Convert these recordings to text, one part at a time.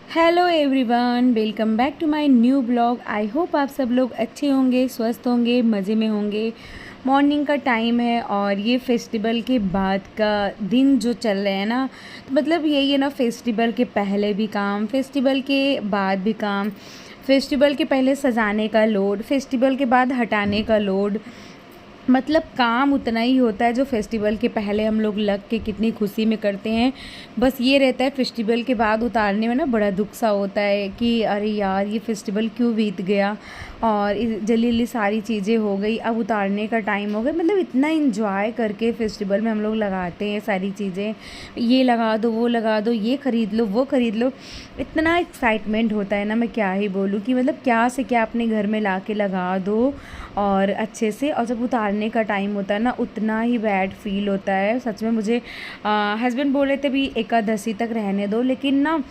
Hello everyone, welcome back to my new blog. I hope आप सब लोग अच्छे होंगे, स्वस्थ होंगे, मज़े में होंगे। मॉर्निंग का टाइम है और ये फेस्टिवल के बाद का दिन जो चल रहे हैं ना, तो मतलब यही है ना, फेस्टिवल के पहले भी काम, फेस्टिवल के बाद भी काम। फेस्टिवल के पहले सजाने का लोड, फेस्टिवल के बाद हटाने का लोड। मतलब काम उतना ही होता है जो फेस्टिवल के पहले हम लोग लग के कितनी खुशी में करते हैं। बस ये रहता है फेस्टिवल के बाद उतारने में ना बड़ा दुख सा होता है कि अरे यार, ये फेस्टिवल क्यों बीत गया और जल्दी जल्दी सारी चीज़ें हो गई, अब उतारने का टाइम हो गया। मतलब इतना इंजॉय करके फेस्टिवल में हम लोग लगाते हैं सारी चीज़ें, ये लगा दो, वो लगा दो, ये ख़रीद लो, वो ख़रीद लो। इतना एक्साइटमेंट होता है ना, मैं क्या ही बोलूँ कि मतलब क्या से क्या अपने घर में ला के लगा दो और अच्छे से। और जब उतारने का टाइम होता है ना, उतना ही बैड फील होता है सच में। मुझे हस्बैंड बोले थे भी एकादशी तक रहने दो, लेकिन ना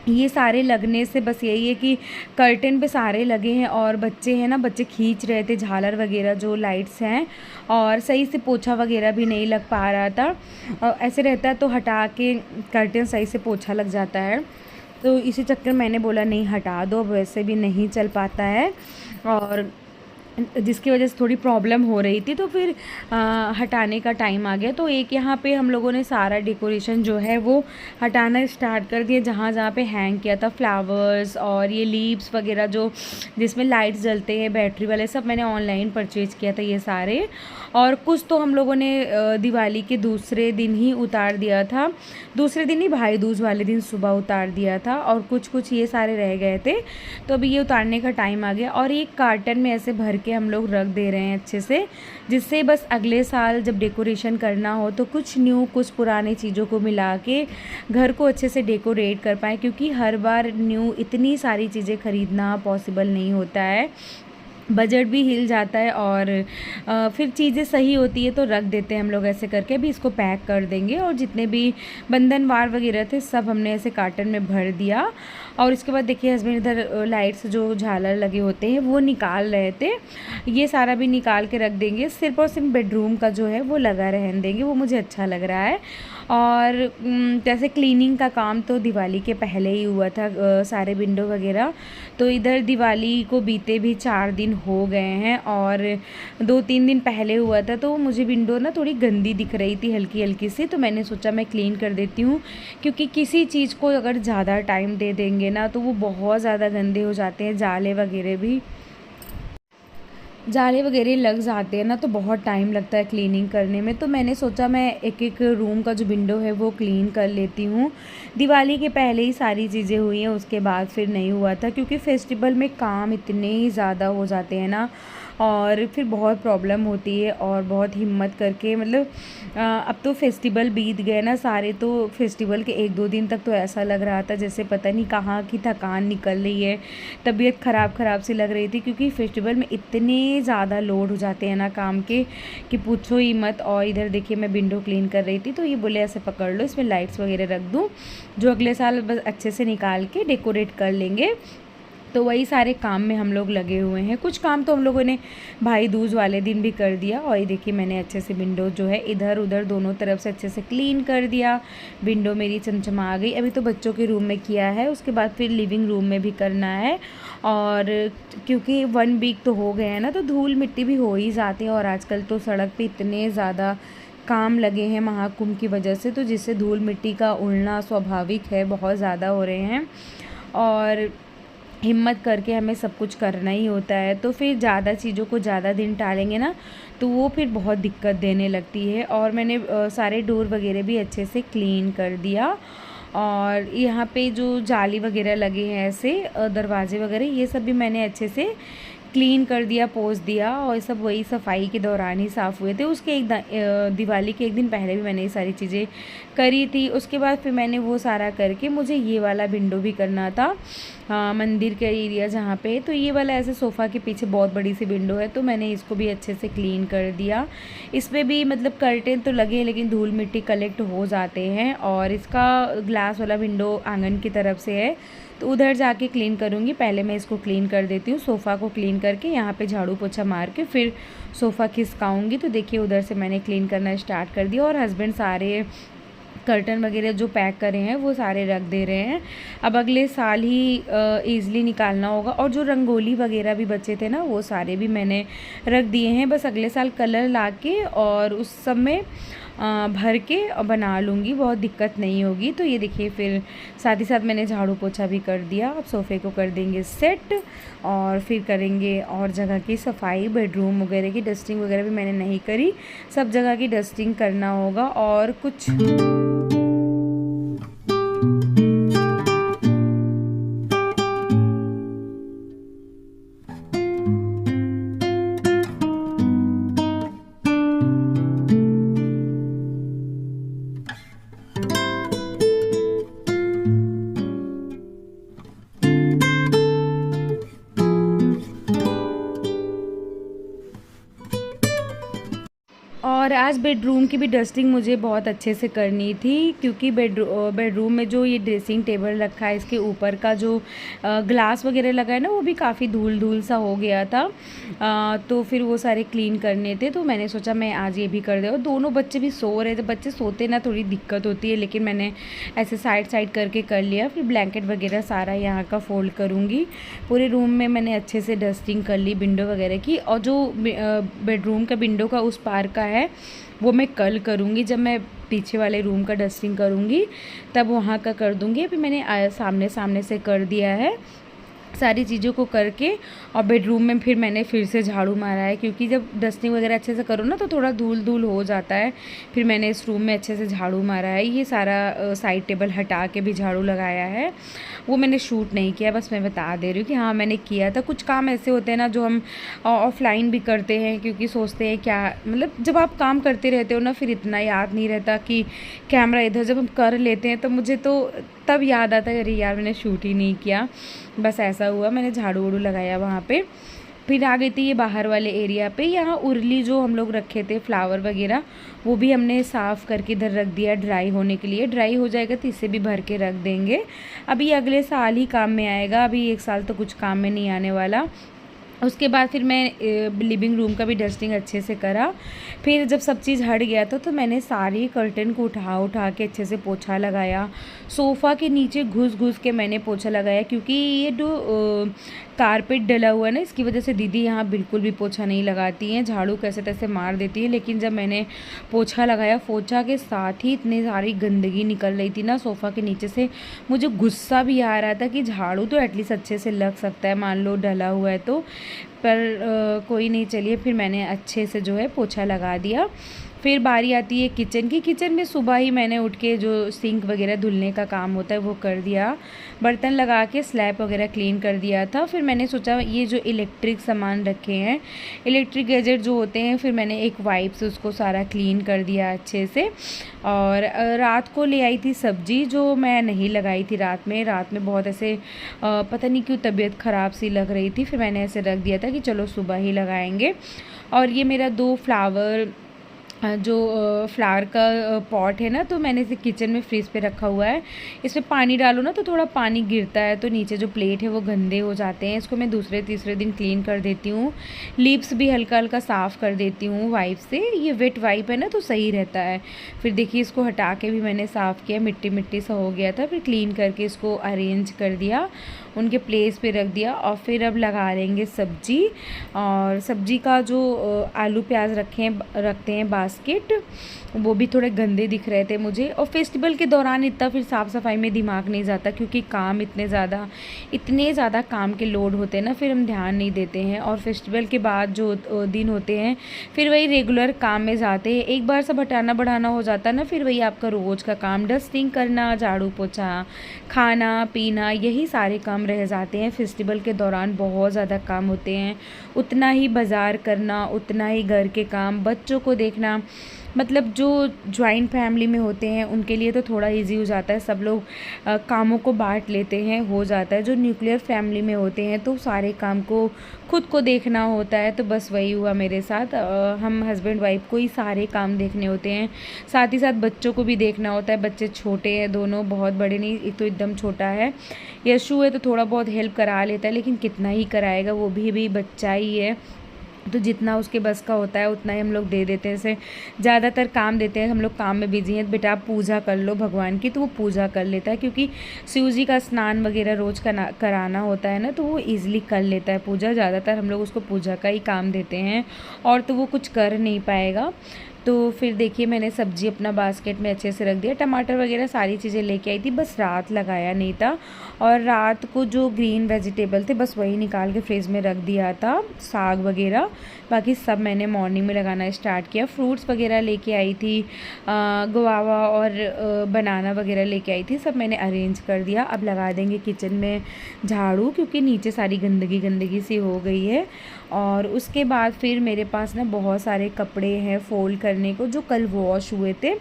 ये सारे लगने से बस यही है कि कर्टेन पे सारे लगे हैं और बच्चे हैं ना, बच्चे खींच रहे थे झालर वगैरह जो लाइट्स हैं, और सही से पोछा वगैरह भी नहीं लग पा रहा था। और ऐसे रहता है तो हटा के कर्टेन सही से पोछा लग जाता है, तो इसी चक्कर मैंने बोला नहीं, हटा दो, अब वैसे भी नहीं चल पाता है और जिसकी वजह से थोड़ी प्रॉब्लम हो रही थी। तो फिर हटाने का टाइम आ गया। तो एक यहाँ पे हम लोगों ने सारा डेकोरेशन जो है वो हटाना स्टार्ट कर दिया, जहाँ जहाँ पे हैंग किया था फ्लावर्स और ये लीव्स वगैरह जो जिसमें लाइट्स जलते हैं बैटरी वाले, सब मैंने ऑनलाइन परचेज़ किया था ये सारे। और कुछ तो हम लोगों ने दिवाली के दूसरे दिन ही उतार दिया था, दूसरे दिन ही भाई दूज वाले दिन सुबह उतार दिया था, और कुछ कुछ ये सारे रह गए थे। तो अभी ये उतारने का टाइम आ गया और एक कार्टन में ऐसे भर के हम लोग रख दे रहे हैं अच्छे से, जिससे बस अगले साल जब डेकोरेशन करना हो तो कुछ न्यू कुछ पुरानी चीज़ों को मिला के घर को अच्छे से डेकोरेट कर पाएँ, क्योंकि हर बार न्यू इतनी सारी चीज़ें ख़रीदना पॉसिबल नहीं होता है, बजट भी हिल जाता है और फिर चीज़ें सही होती है तो रख देते हैं हम लोग ऐसे करके। अभी इसको पैक कर देंगे और जितने भी बंधनवार वगैरह थे सब हमने ऐसे कार्टन में भर दिया। और इसके बाद देखिए हस्बैंड इधर लाइट्स जो झालर लगे होते हैं वो निकाल रहे थे, ये सारा भी निकाल के रख देंगे। सिर्फ और सिर्फ बेडरूम का जो है वो लगा रहने देंगे, वो मुझे अच्छा लग रहा है। और जैसे क्लीनिंग का काम तो दिवाली के पहले ही हुआ था, सारे विंडो वगैरह। तो इधर दिवाली को बीते भी 4 दिन हो गए हैं और 2-3 दिन पहले हुआ था, तो मुझे विंडो ना थोड़ी गंदी दिख रही थी हल्की हल्की सी, तो मैंने सोचा मैं क्लीन कर देती हूँ। क्योंकि किसी चीज़ को अगर ज़्यादा टाइम दे देंगे ना तो वो बहुत ज़्यादा गंदे हो जाते हैं, जाले वगैरह भी, जाले वगैरह लग जाते हैं ना, तो बहुत टाइम लगता है क्लीनिंग करने में। तो मैंने सोचा मैं एक एक रूम का जो विंडो है वो क्लीन कर लेती हूँ। दिवाली के पहले ही सारी चीज़ें हुई हैं, उसके बाद फिर नहीं हुआ था, क्योंकि फेस्टिवल में काम इतने ही ज़्यादा हो जाते हैं ना, और फिर बहुत प्रॉब्लम होती है। और बहुत हिम्मत करके मतलब अब तो फेस्टिवल बीत गए ना सारे, तो फेस्टिवल के 1-2 दिन तक तो ऐसा लग रहा था जैसे पता नहीं कहाँ की थकान निकल रही है, तबीयत ख़राब सी लग रही थी, क्योंकि फेस्टिवल में इतने ज़्यादा लोड हो जाते हैं ना काम के कि पूछो ही मत। और इधर देखिए मैं विंडो क्लीन कर रही थी, तो ये बोले ऐसे पकड़ लो, इसमें लाइट्स वगैरह रख दूँ जो अगले साल बस अच्छे से निकाल के डेकोरेट कर लेंगे। तो वही सारे काम में हम लोग लगे हुए हैं। कुछ काम तो हम लोगों ने भाई दूज वाले दिन भी कर दिया। और ये देखिए मैंने अच्छे से विंडो जो है इधर उधर दोनों तरफ से अच्छे से क्लीन कर दिया, विंडो मेरी चमचमा गई। अभी तो बच्चों के रूम में किया है, उसके बाद फिर लिविंग रूम में भी करना है। और क्योंकि 1 वीक तो हो गए हैं ना, तो धूल मिट्टी भी हो ही जाती है। और आजकल तो सड़क पे इतने ज़्यादा काम लगे हैं महाकुंभ की वजह से, तो जिससे धूल मिट्टी का उड़ना स्वाभाविक है, बहुत ज़्यादा हो रहे हैं। और हिम्मत करके हमें सब कुछ करना ही होता है। तो फिर ज़्यादा चीज़ों को ज़्यादा दिन टालेंगे ना, तो वो फिर बहुत दिक्कत देने लगती है। और मैंने सारे डोर वगैरह भी अच्छे से क्लीन कर दिया। और यहाँ पे जो जाली वगैरह लगे हैं ऐसे दरवाजे वगैरह, ये सब भी मैंने अच्छे से क्लीन कर दिया, पोंछ दिया। और सब वही सफाई के दौरान ही साफ़ हुए थे। उसके दिवाली के 1 दिन पहले भी मैंने ये सारी चीज़ें करी थी। उसके बाद फिर मैंने वो सारा करके मुझे ये वाला विंडो भी करना था, मंदिर के एरिया जहाँ पे। तो ये वाला ऐसे सोफ़ा के पीछे बहुत बड़ी सी विंडो है, तो मैंने इसको भी अच्छे से क्लीन कर दिया। इसमें भी मतलब कर्टेन तो लगे हैं, लेकिन धूल मिट्टी कलेक्ट हो जाते हैं। और इसका ग्लास वाला विंडो आंगन की तरफ से है, तो उधर जाके क्लीन करूँगी। पहले मैं इसको क्लीन कर देती हूँ, सोफ़ा को क्लीन करके यहाँ पे झाड़ू पोछा मार के फिर सोफ़ा खिसकाऊँगी। तो देखिए उधर से मैंने क्लीन करना स्टार्ट कर दिया। और हस्बैंड सारे कर्टन वगैरह जो पैक करे हैं वो सारे रख दे रहे हैं। अब अगले साल ही ईज़िली निकालना होगा। और जो रंगोली वगैरह भी बचे थे ना वो सारे भी मैंने रख दिए हैं। बस अगले साल कलर ला के और उस सब में भर के बना लूँगी, बहुत दिक्कत नहीं होगी। तो ये देखिए, फिर साथ ही साथ मैंने झाड़ू पोछा भी कर दिया। अब सोफ़े को कर देंगे सेट और फिर करेंगे और जगह की सफाई। बेडरूम वगैरह की डस्टिंग वगैरह भी मैंने नहीं करी, सब जगह की डस्टिंग करना होगा। और कुछ और आज बेडरूम की भी डस्टिंग मुझे बहुत अच्छे से करनी थी, क्योंकि बेडरूम में जो ये ड्रेसिंग टेबल रखा है, इसके ऊपर का जो ग्लास वगैरह लगा है ना, वो भी काफ़ी धूल धूल सा हो गया था। तो फिर वो सारे क्लीन करने थे, तो मैंने सोचा मैं आज ये भी कर दे। और दोनों बच्चे भी सो रहे थे। बच्चे सोते ना थोड़ी दिक्कत होती है, लेकिन मैंने ऐसे साइड साइड करके कर लिया। फिर ब्लैंकेट वगैरह सारा यहाँ का फ़ोल्ड करूँगी। पूरे रूम में मैंने अच्छे से डस्टिंग कर ली, विंडो वगैरह की। और जो बेडरूम का विंडो का उस पार का है वो मैं कल करूँगी, जब मैं पीछे वाले रूम का डस्टिंग करूँगी तब वहाँ का कर दूँगी। अभी मैंने सामने सामने से कर दिया है सारी चीज़ों को करके। और बेडरूम में फिर मैंने फिर से झाड़ू मारा है, क्योंकि जब डस्टिंग वगैरह अच्छे से करो ना तो थोड़ा धूल धूल हो जाता है। फिर मैंने इस रूम में अच्छे से झाड़ू मारा है। ये सारा साइड टेबल हटा के भी झाड़ू लगाया है। वो मैंने शूट नहीं किया, बस मैं बता दे रही हूँ कि हाँ मैंने किया था। कुछ काम ऐसे होते हैं ना जो हम ऑफलाइन भी करते हैं, क्योंकि सोचते हैं क्या, मतलब जब आप काम करते रहते हो ना फिर इतना याद नहीं रहता कि कैमरा इधर। जब हम कर लेते हैं तो मुझे तो तब याद आता है, अरे यार मैंने शूट ही नहीं किया। बस ऐसा हुआ। मैंने झाड़ू वाड़ू लगाया वहाँ पे। फिर आ गई थी ये बाहर वाले एरिया पे। यहाँ उरली जो हम लोग रखे थे फ्लावर वगैरह, वो भी हमने साफ़ करके इधर रख दिया ड्राई होने के लिए। ड्राई हो जाएगा तो इसे भी भर के रख देंगे। अभी अगले साल ही काम में आएगा, अभी एक साल तो कुछ काम में नहीं आने वाला। उसके बाद फिर मैं लिविंग रूम का भी डस्टिंग अच्छे से करा। फिर जब सब चीज़ हट गया था तो मैंने सारी कर्टन को उठा के अच्छे से पोछा लगाया। सोफ़ा के नीचे घुस घुस के मैंने पोछा लगाया, क्योंकि ये जो कारपेट डला हुआ है ना, इसकी वजह से दीदी यहाँ बिल्कुल भी पोछा नहीं लगाती हैं, झाड़ू कैसे तैसे मार देती है। लेकिन जब मैंने पोछा लगाया, पोछा के साथ ही इतनी सारी गंदगी निकल रही थी ना सोफ़ा के नीचे से, मुझे गुस्सा भी आ रहा था कि झाड़ू तो एटलीस्ट अच्छे से लग सकता है, मान लो डला हुआ है तो। पर कोई नहीं, चलिए फिर मैंने अच्छे से जो है पोछा लगा दिया। फिर बारी आती है किचन की। किचन में सुबह ही मैंने उठ के जो सिंक वगैरह धुलने का काम होता है वो कर दिया, बर्तन लगा के स्लैब वगैरह क्लीन कर दिया था। फिर मैंने सोचा ये जो इलेक्ट्रिक सामान रखे हैं, इलेक्ट्रिक गैजेट जो होते हैं, फिर मैंने एक वाइप से उसको सारा क्लीन कर दिया अच्छे से। और रात को ले आई थी सब्ज़ी, जो मैं नहीं लगाई थी रात में बहुत ऐसे पता नहीं क्यों तबीयत ख़राब सी लग रही थी। फिर मैंने ऐसे रख दिया था कि चलो सुबह ही लगाएंगे। और ये मेरा 2 फ्लावर जो फ्लावर का पॉट है ना, तो मैंने इसे किचन में फ्रीज़ पे रखा हुआ है। इसमें पानी डालो ना तो थोड़ा पानी गिरता है, तो नीचे जो प्लेट है वो गंदे हो जाते हैं। इसको मैं दूसरे तीसरे दिन क्लीन कर देती हूँ। लीव्स भी हल्का हल्का साफ़ कर देती हूँ वाइप से। ये वेट वाइप है ना तो सही रहता है। फिर देखिए इसको हटा के भी मैंने साफ़ किया, मिट्टी मिट्टी सा हो गया था। फिर क्लीन करके इसको अरेंज कर दिया, उनके प्लेस पे रख दिया। और फिर अब लगा लेंगे सब्जी। और सब्जी का जो आलू प्याज रखते हैं बास्केट, वो भी थोड़े गंदे दिख रहे थे मुझे। और फेस्टिवल के दौरान इतना फिर साफ़ सफाई में दिमाग नहीं जाता, क्योंकि काम इतने ज़्यादा काम के लोड होते हैं ना, फिर हम ध्यान नहीं देते हैं। और फेस्टिवल के बाद जो दिन होते हैं फिर वही रेगुलर काम में जाते हैं। एक बार सब हटाना बढ़ाना हो जाता है ना, फिर वही आपका रोज़ का काम, डस्टिंग करना, झाड़ू पोछा, खाना पीना, यही सारे काम रह जाते हैं। फेस्टिवल के दौरान बहुत ज़्यादा काम होते हैं, उतना ही बाज़ार करना, उतना ही घर के काम, बच्चों को देखना। मतलब जो जॉइंट फैमिली में होते हैं उनके लिए तो थोड़ा इजी हो जाता है, सब लोग कामों को बांट लेते हैं, हो जाता है। जो न्यूक्लियर फैमिली में होते हैं तो सारे काम को खुद को देखना होता है। तो बस वही हुआ मेरे साथ। हम हस्बैंड वाइफ को ही सारे काम देखने होते हैं, साथ ही साथ बच्चों को भी देखना होता है। बच्चे छोटे हैं दोनों, बहुत बड़े नहीं, एक तो एकदम छोटा है। यशु है तो थोड़ा बहुत हेल्प करा लेता है, लेकिन कितना ही कराएगा, वो भी बच्चा ही है। तो जितना उसके बस का होता है उतना ही हम लोग दे देते हैं। जैसे ज़्यादातर काम देते हैं, हम लोग काम में बिजी हैं, बेटा आप पूजा कर लो भगवान की, तो वो पूजा कर लेता है, क्योंकि शिव जी का स्नान वगैरह रोज़ कराना होता है ना, तो वो ईज़िली कर लेता है पूजा। ज़्यादातर हम लोग उसको पूजा का ही काम देते हैं, और तो वो कुछ कर नहीं पाएगा। तो फिर देखिए मैंने सब्ज़ी अपना बास्केट में अच्छे से रख दिया, टमाटर वगैरह सारी चीज़ें लेके आई थी, बस रात लगाया नहीं था। और रात को जो ग्रीन वेजिटेबल थे बस वही निकाल के फ्रिज में रख दिया था, साग वगैरह। बाकी सब मैंने मॉर्निंग में लगाना स्टार्ट किया। फ्रूट्स वगैरह लेके आई थी, गुआवा और बनाना वगैरह लेके आई थी, सब मैंने अरेंज कर दिया। अब लगा देंगे किचन में झाड़ू, क्योंकि नीचे सारी गंदगी गंदगी सी हो गई है। और उसके बाद फिर मेरे पास ना बहुत सारे कपड़े हैं फ़ोल्ड करने को, जो कल वॉश हुए थे,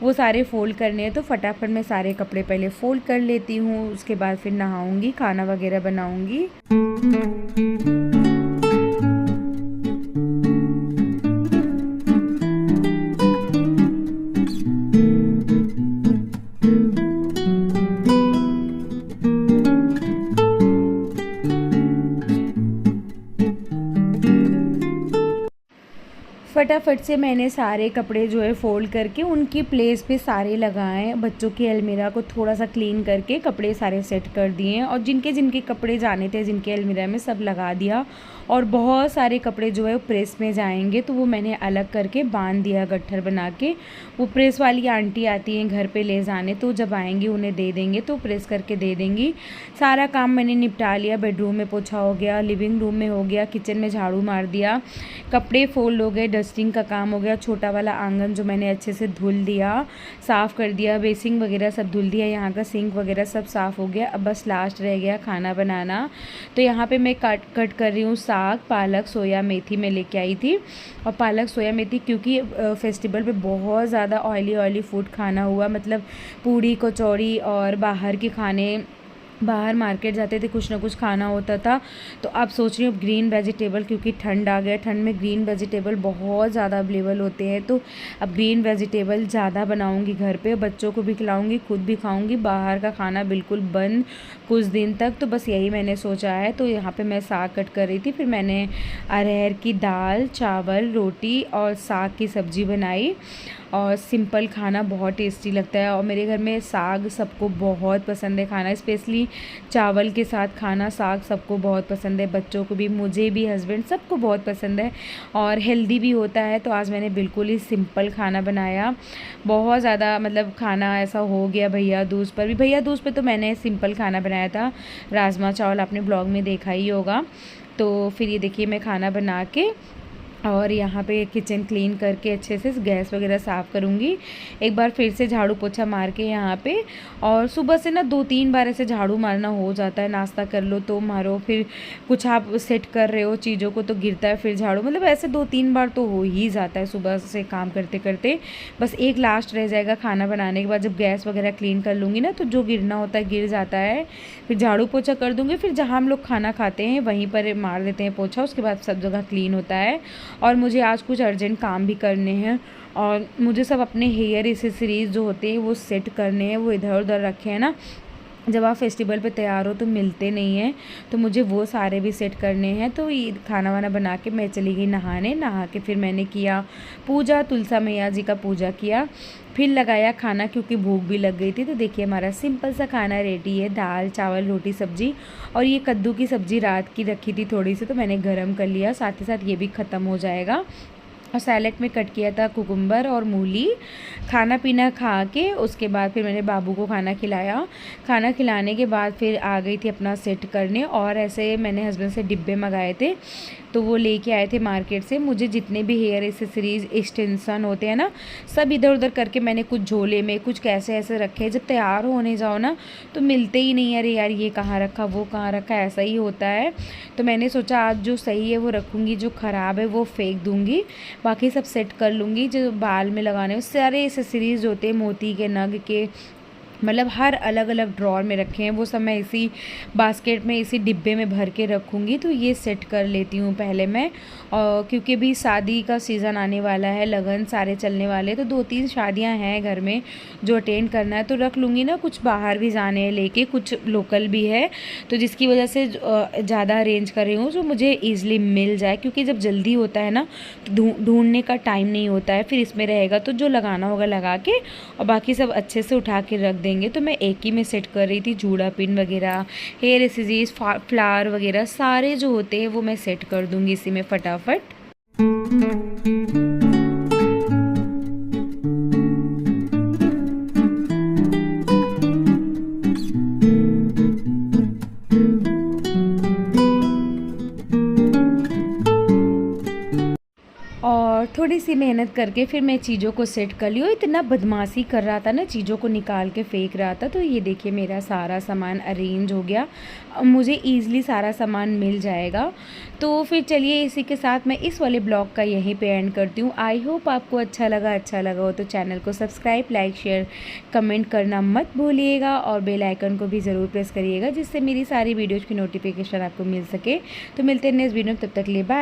वो सारे फ़ोल्ड करने हैं। तो फटाफट मैं सारे कपड़े पहले फ़ोल्ड कर लेती हूँ, उसके बाद फिर नहाऊँगी, खाना वगैरह बनाऊँगी। फटाफट से मैंने सारे कपड़े जो है फ़ोल्ड करके उनकी प्लेस पे सारे लगाए। बच्चों की अलमीरा को थोड़ा सा क्लीन करके कपड़े सारे सेट कर दिए, और जिनके जिनके कपड़े जाने थे जिनके अलमीरा में सब लगा दिया। और बहुत सारे कपड़े जो है वो प्रेस में जाएंगे, तो वो मैंने अलग करके बांध दिया गट्ठर बना के। वो प्रेस वाली आंटी आती हैं घर पे ले जाने, तो जब आएंगी उन्हें दे देंगे, तो प्रेस करके दे देंगी। सारा काम मैंने निपटा लिया। बेडरूम में पोछा हो गया, लिविंग रूम में हो गया, किचन में झाड़ू मार दिया, कपड़े फोल्ड हो गए, डस्टिंग का काम हो गया, छोटा वाला आंगन जो मैंने अच्छे से धुल दिया, साफ़ कर दिया, बेसिंग वगैरह सब धुल दिया, यहाँ का सिंक वगैरह सब साफ़ हो गया। अब बस लास्ट रह गया खाना बनाना। तो यहाँ पे मैं कट कर रही हूँ साग, पालक, सोया मेथी मैं लेके आई थी। और पालक सोया मेथी क्योंकि फेस्टिवल पे बहुत ज़्यादा ऑयली फूड खाना हुआ, मतलब पूड़ी कचौड़ी और बाहर के खाने, बाहर मार्केट जाते थे कुछ ना कुछ खाना होता था। तो अब सोच रही हूँ ग्रीन वेजिटेबल, क्योंकि ठंड आ गया, ठंड में ग्रीन वेजिटेबल बहुत ज़्यादा अवेलेबल होते हैं, तो अब ग्रीन वेजिटेबल ज़्यादा बनाऊँगी घर पे, बच्चों को भी खिलाऊँगी, खुद भी खाऊँगी। बाहर का खाना बिल्कुल बंद कुछ दिन तक, तो बस यही मैंने सोचा है। तो यहाँ पे मैं साग कट कर रही थी, फिर मैंने अरहर की दाल, चावल, रोटी और साग की सब्ज़ी बनाई। और सिंपल खाना बहुत टेस्टी लगता है, और मेरे घर में साग सबको बहुत पसंद है खाना, स्पेशली चावल के साथ खाना साग सबको बहुत पसंद है, बच्चों को भी, मुझे भी, हस्बैंड सबको बहुत पसंद है, और हेल्दी भी होता है। तो आज मैंने बिल्कुल ही सिंपल खाना बनाया। बहुत ज़्यादा मतलब खाना ऐसा हो गया भैया दूज पर भी। भैया दूज पर तो मैंने सिंपल खाना बनाया था, राजमा चावल, आपने ब्लॉग में देखा ही होगा। तो फिर ये देखिए मैं खाना बना के और यहाँ पे किचन क्लीन करके अच्छे से गैस वगैरह साफ़ करूँगी। एक बार फिर से झाड़ू पोछा मार के यहाँ पे, और सुबह से ना 2-3 बार ऐसे झाड़ू मारना हो जाता है, नाश्ता कर लो तो मारो, फिर कुछ आप सेट कर रहे हो चीज़ों को तो गिरता है फिर झाड़ू, मतलब ऐसे 2-3 बार तो हो ही जाता है सुबह से काम करते करते। बस एक लास्ट रह जाएगा खाना बनाने के बाद, जब गैस वगैरह क्लीन कर लूँगी ना, तो जो गिरना होता है गिर जाता है, फिर झाड़ू पोछा कर दूँगी। फिर जहाँ हम लोग खाना खाते हैं वहीं पर मार देते हैं पोछा, उसके बाद सब जगह क्लीन होता है। और मुझे आज कुछ अर्जेंट काम भी करने हैं, और मुझे सब अपने हेयर एक्सेसरीज़ जो होते हैं वो सेट करने हैं, वो इधर उधर रखे हैं ना, जब आप फेस्टिवल पे तैयार हो तो मिलते नहीं हैं, तो मुझे वो सारे भी सेट करने हैं। तो ये खाना वाना बना के मैं चली गई नहाने, नहा के फिर मैंने किया पूजा, तुलसा मैया जी का पूजा किया, फिर लगाया खाना क्योंकि भूख भी लग गई थी। तो देखिए हमारा सिंपल सा खाना रेडी है, दाल चावल रोटी सब्ज़ी, और ये कद्दू की सब्ज़ी रात की रखी थी थोड़ी सी, तो मैंने गर्म कर लिया, साथ ही साथ ये भी ख़त्म हो जाएगा। और सैलेड में कट किया था कुकुम्बर और मूली। खाना पीना खा के उसके बाद फिर मैंने बाबू को खाना खिलाया। खाना खिलाने के बाद फिर आ गई थी अपना सेट करने, और ऐसे मैंने हस्बैंड से डिब्बे मंगाए थे, तो वो लेके आए थे मार्केट से। मुझे जितने भी हेयर एक्सेसरीज़ एक्सटेंशन होते हैं ना, सब इधर उधर करके मैंने कुछ झोले में, कुछ कैसे ऐसे रखे हैं। जब तैयार होने जाओ ना तो मिलते ही नहीं, अरे यार ये कहाँ रखा, वो कहाँ रखा, ऐसा ही होता है। तो मैंने सोचा आज जो सही है वो रखूँगी, जो ख़राब है वो फेंक दूँगी, बाकी सब सेट कर लूँगी। जो बाल में लगाने सारे एक्सेसरीज़ होते हैं, मोती के, नग के, मतलब हर अलग अलग ड्रॉर में रखे हैं, वो सब मैं इसी बास्केट में, इसी डिब्बे में भर के रखूँगी। तो ये सेट कर लेती हूँ पहले मैं, और क्योंकि भी शादी का सीज़न आने वाला है, लगन सारे चलने वाले हैं, तो 2-3 शादियाँ हैं घर में जो अटेंड करना है, तो रख लूँगी ना। कुछ बाहर भी जाने हैं लेके, कुछ लोकल भी है, तो जिसकी वजह से ज़्यादा अरेंज कर रही हूँ जो मुझे ईज़िली मिल जाए, क्योंकि जब जल्दी होता है ना तो ढूँढने का टाइम नहीं होता है। फिर इसमें रहेगा तो जो लगाना होगा लगा के, और बाकी सब अच्छे से उठा के रख देंगे। तो मैं एक ही में सेट कर रही थी, जूड़ा पिन वगैरह, हेयर एक्सेसरीज, फ्लावर वगैरह सारे जो होते हैं वो मैं सेट कर दूँगी इसी में फटाफट। और थोड़ी सी मेहनत करके फिर मैं चीज़ों को सेट कर ली। और इतना बदमाशी कर रहा था ना, चीज़ों को निकाल के फेंक रहा था। तो ये देखिए मेरा सारा सामान अरेंज हो गया, अब मुझे ईज़िली सारा सामान मिल जाएगा। तो फिर चलिए इसी के साथ मैं इस वाले ब्लॉग का यहीं पे एंड करती हूँ। आई होप आपको अच्छा लगा हो तो चैनल को सब्सक्राइब, लाइक, शेयर, कमेंट करना मत भूलिएगा, और बेल आइकन को भी ज़रूर प्रेस करिएगा, जिससे मेरी सारी वीडियोज़ की नोटिफिकेशन आपको मिल सके। तो मिलते हैं नेक्स्ट वीडियो में, तब तक के लिए बाय।